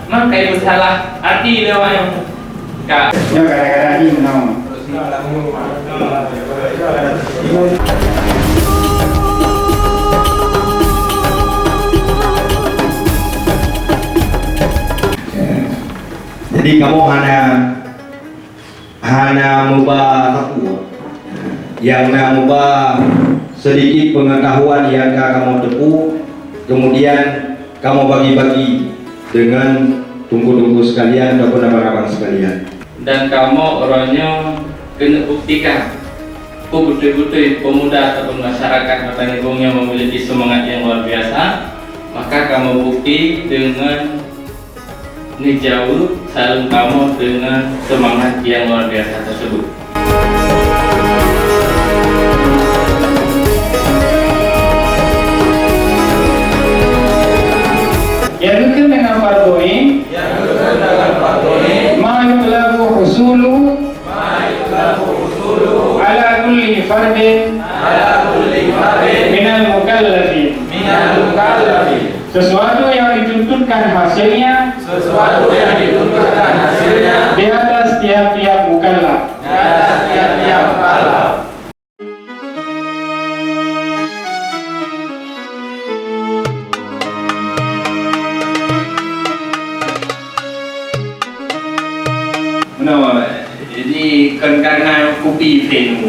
Mak kayak bersalah hati dia yang kak. Ya gara-gara ini menang. Jadi kamu hanya mengubah satu yang mengubah sedikit pengetahuan yang kamu tempuh, kemudian kamu bagi-bagi dengan tunggu-tunggu sekalian ataupun abang-abang sekalian. Dan kamu orangnya kena buktikan betul-betul pemuda ataupun masyarakat Batang Ibu yang memiliki semangat yang luar biasa, maka kamu bukti dengan ngejauh saling kamu dengan semangat yang luar biasa tersebut. Yadukan dengan fardoi. Ma yutlabu husulu ala kulli fardin minal mukallafin. Sesuatu yang dituntutkan hasilnya di atas tiap-tiap mukallaf. No, jadi karena kopi frame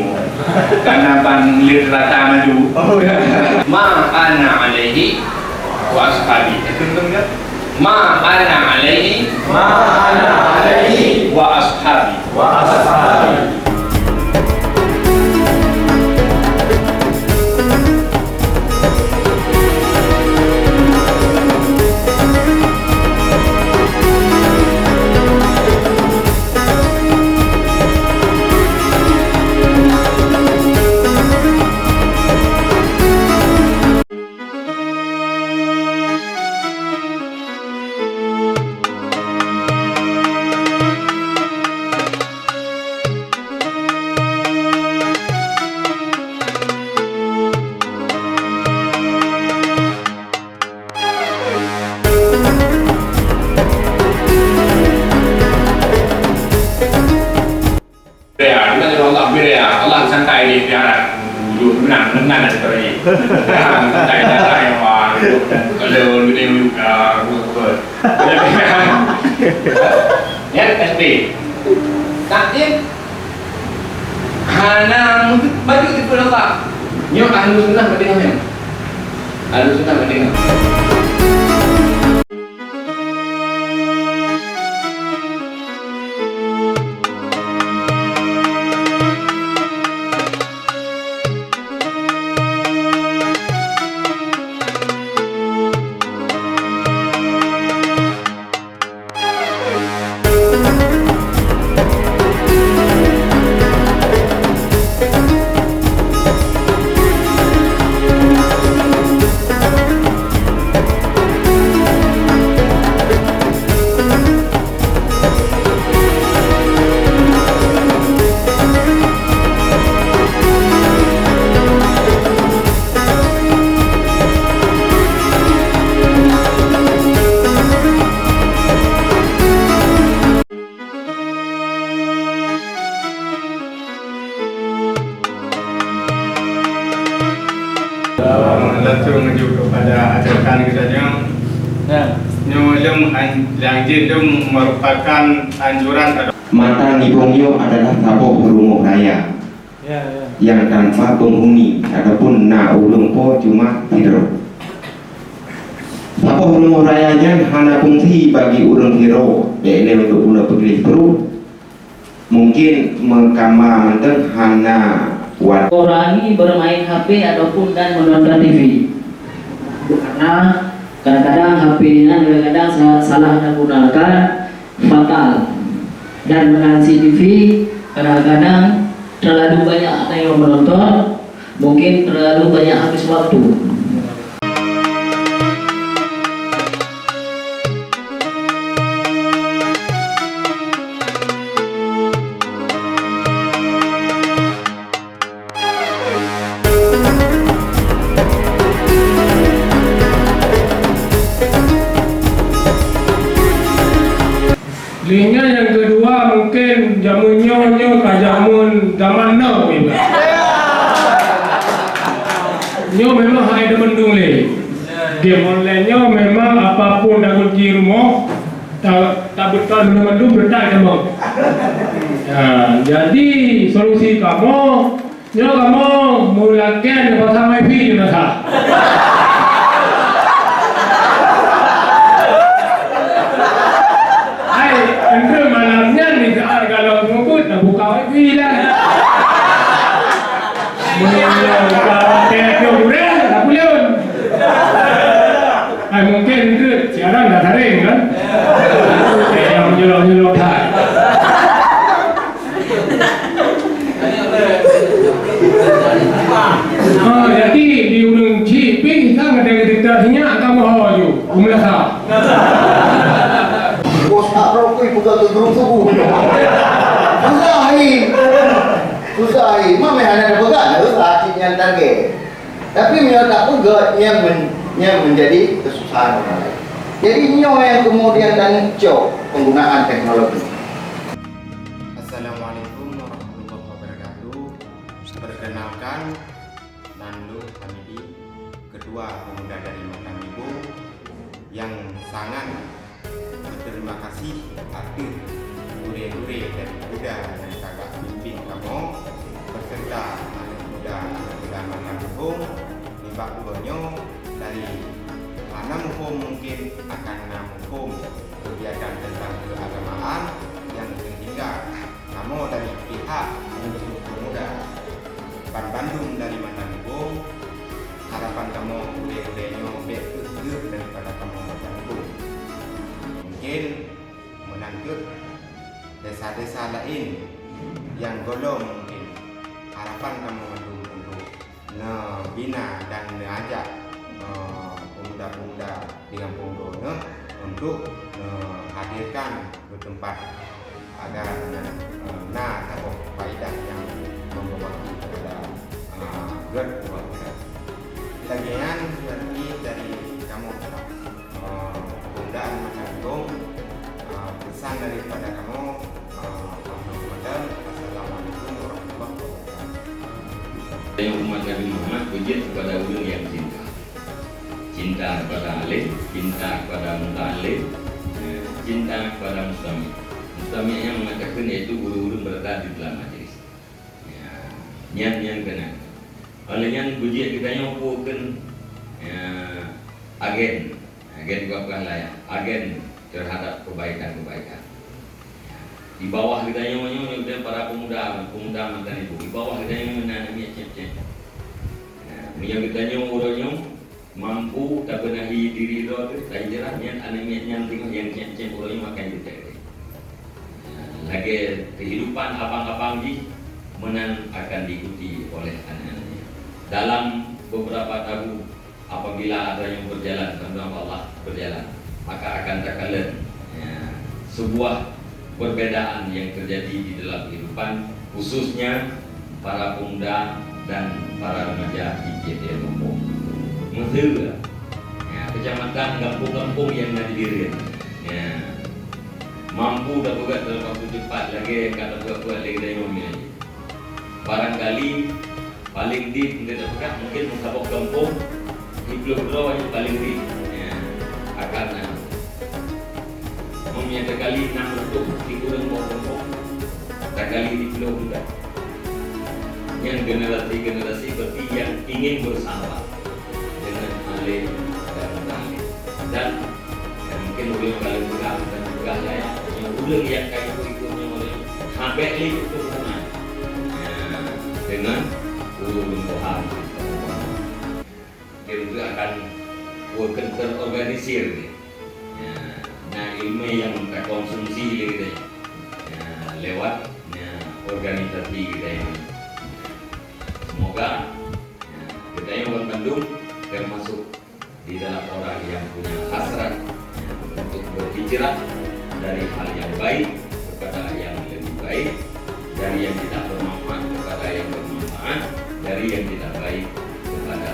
karena ban lir rata maju. Ma ana alaihi wa ashabi. Ma ana alaihi wa ashabi. Allah santai di biara dulu menang ada tadi. Santai yang wah kalau dia ya SD. Tak dia hana baju di pulau tak. Nyo ahlu sunnah mendengar. Ahlu sunnah mendengar. Langsung menuju kepada ajaran kita yang nyolong lanjut itu merupakan anjuran Mata Nibongyo adalah tabok berumur raya yang tanpa penghuni ataupun na ulung po cuma hidro. Tabok berumur rayanya hanya fungsi bagi urang hero yaitu untuk guna pegilih perut mungkin mengkama menteng hanya kurangi bermain HP ataupun dan menonton TV karena kadang-kadang HP ini kadang-kadang salah digunakan fatal, dan menonton TV kadang-kadang terlalu banyak yang menonton mungkin terlalu banyak habis waktu. Linya yang kedua mungkin jamun nyo ka jamun zaman now iba. Nyo memang hai demen dule. Game online nyo memang apapun dagun kirmo tak betul mendung bertak demo. Ya, jadi solusi kamu nyo kamu mulakan pasal MIP juga sah. Anda malamnya nih kalau ngukut nak buka wifi lah. Kalau terakhir udah tak boleh. Mungkin itu siaran dah tarik kan? Yang menyelok tak. Jadi di urung Ciping kita ada kita kamu hayu umlasa. Bos tak rokok buka ke grup subuh. Susah ini. Mama hanya ada pegang, itu akhirnya target. Tapi dia tak pegang yang menjadi kesusahan orang lain. Jadi nyo yang kemudian dan cok penggunaan teknologi. Assalamualaikum warahmatullahi wabarakatuh. Perkenalkan, Nandu Hamidi, kedua pemuda dari Matan Ibu yang sangat berterima kasih akhir gure-gure dan muda dan kakak pimpin kamu beserta anak muda Matan Ibu di bak duanya dari mana mungkin akan menghukum kegiatan tentang keagamaan yang sehingga kamu dari pihak untuk pemuda Bandung dari Matan Ibu harapan kamu gure-gurenya betul daripada kamu Matan Ibu mungkin menangkut desa-desa lain yang golong mungkin harapan kamu untuk bina dan mengajak pemuda-pemuda di kampung Dono untuk hadirkan bertempat agar atau faedah yang membawa kepada GERD. Bagian dari kamu pemudaan Matan pesan daripada kamu Assalamualaikum warahmatullahi wabarakatuh. Yang umat Nabi Muhammad pujian kepada ulun yang cinta kepada alim, cinta kepada muta'alim, cinta kepada mustami. Mustami yang mengatakan yaitu guru-guru berada di dalam majlis. Niat yang kena. Olehnya pujian kita yang bukan agen bukan layak, agen terhadap kebaikan-kebaikan. Di bawah kita yang para pemuda Matan Ibu. Di bawah kita yang menanami cep-cep. Yang kita yang urutnya mampu tak benahi diri itu, tak jerahnya anemianya tengok yang cep-cep urutnya makan juga. Lagi kehidupan abang-abang di menan akan diikuti oleh anak-anaknya. Dalam beberapa tahun apabila ada yang berjalan, tentang Allah berjalan, maka akan terkalen sebuah perbedaan yang terjadi di dalam kehidupan, khususnya para pemuda dan para remaja di JTN Lombok. Mesir, kecamatan kampung-kampung yang ada di diri, mampu dapat buat dalam waktu cepat lagi kata buat lagi dari mobil. Barangkali paling di tidak mungkin menghabuk kampung di pulau yang paling di akan mempunyai kali 6 untuk dikurang kampung kali di pulau juga. Yang generasi seperti yang ingin bersama dengan alim dan alim dan mungkin boleh kali berang dan bergaya yang ulang yang kayak berikutnya oleh sampai itu hubungan dengan ulun Tuhan. Dia juga akan terorganisir. Nah ilmu yang kita konsumsi gitu, lewat organisasi kita yang semoga kita yang orang Bandung termasuk di dalam orang yang punya hasrat untuk berhijrah dari hal yang baik kepada yang lebih baik, dari yang tidak bermanfaat kepada yang bermanfaat, dari yang tidak baik kepada